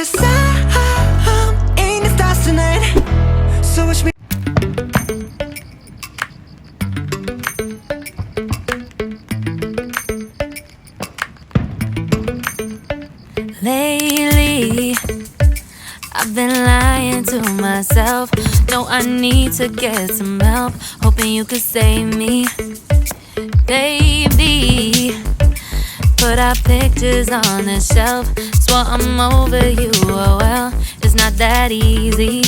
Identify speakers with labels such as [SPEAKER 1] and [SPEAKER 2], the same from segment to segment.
[SPEAKER 1] 'cause I'm in the stars tonight. So watch me.
[SPEAKER 2] Lately, I've been lying to myself. No, I need to get some help. Hoping you could save me, baby. Put our pictures on the shelf. Swore I'm over you, oh well, it's not that easy.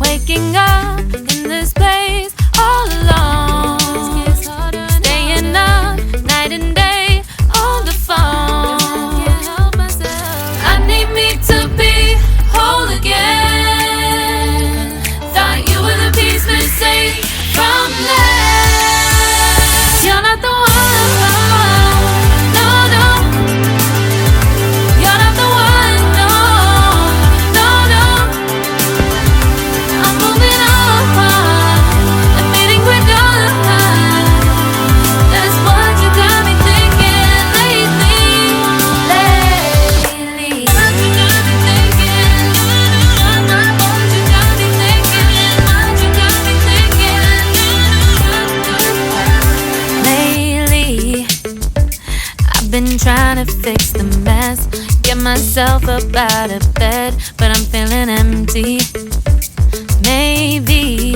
[SPEAKER 2] Waking up in this place all alone, staying up night and day on the phone. I need me to be whole again. Thought you were the piece missing from last. You're not the one. Been trying to fix the mess, get myself up out of bed, but I'm feeling empty. Maybe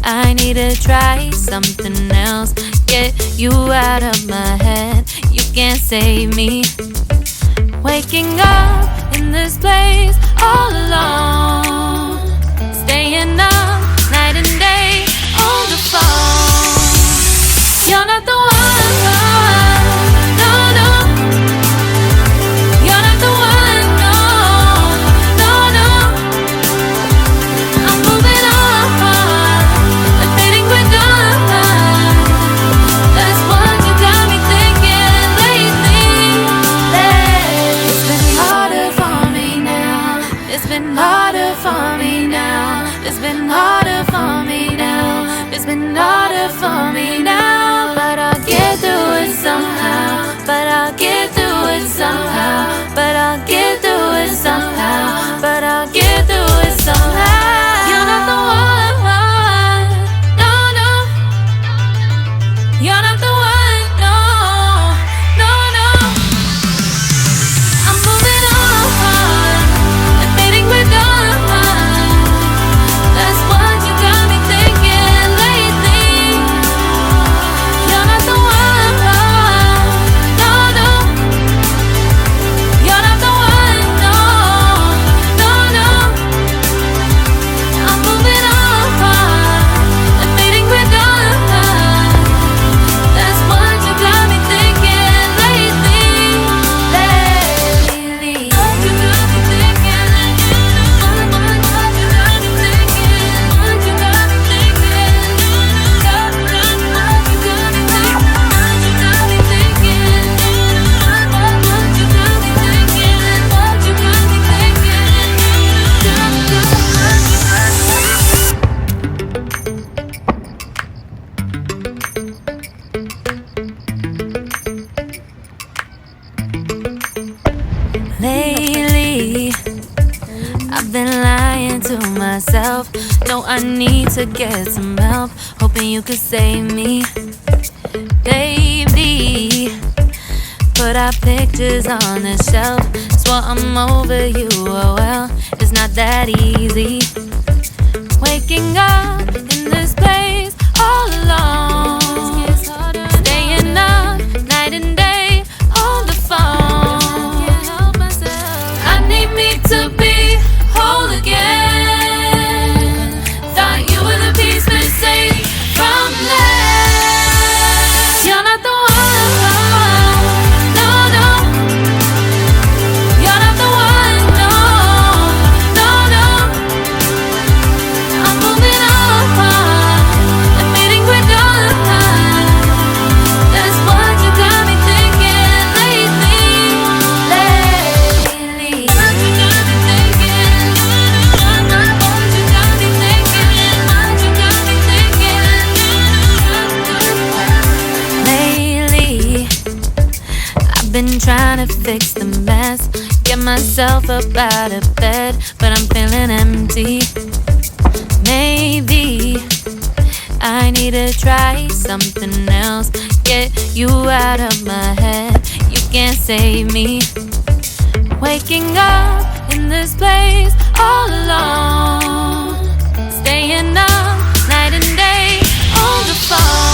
[SPEAKER 2] I need to try something else, get you out of my head. You can't save me. Waking up in this place all alone, staying up night and day on the phone. You're not the one. It's been harder for me now. It's been harder for me now. It's been harder for me now. But I'll get through it somehow. But I'll get through it somehow. But I'll get through it somehow. But I'll get through it somehow. You're not the one. No, no. You're not the one. No, no, no. I'm moving on. That's what you got me thinking lately. You're not the one. No, no. You're not the one. No, no, no. I'm moving on and fading we're done. That's what you got me thinking lately. What you got me thinking. Lately, I've been lying to myself. No, I need to get some help. Hoping you could save me, baby. Put our pictures on the shelf. Swore I'm over you, oh well, it's not that easy. Waking up in this place all alone, staying up night and day on the phone. I need me to be whole again. Thought you were the piece missing from last. You're not the one. No, no. You're not the one. No, no, no. I'm moving on and fading we're done. That's what you got me thinking lately. What you got me thinking. What you got me thinking. What you got me thinking. Lately, I've been trying to fix the mess, get myself up out of bed, but I'm feeling empty. Maybe I need to try something else. Get you out of my head, you can't save me. Waking up in this place all alone, staying up night and day on the phone.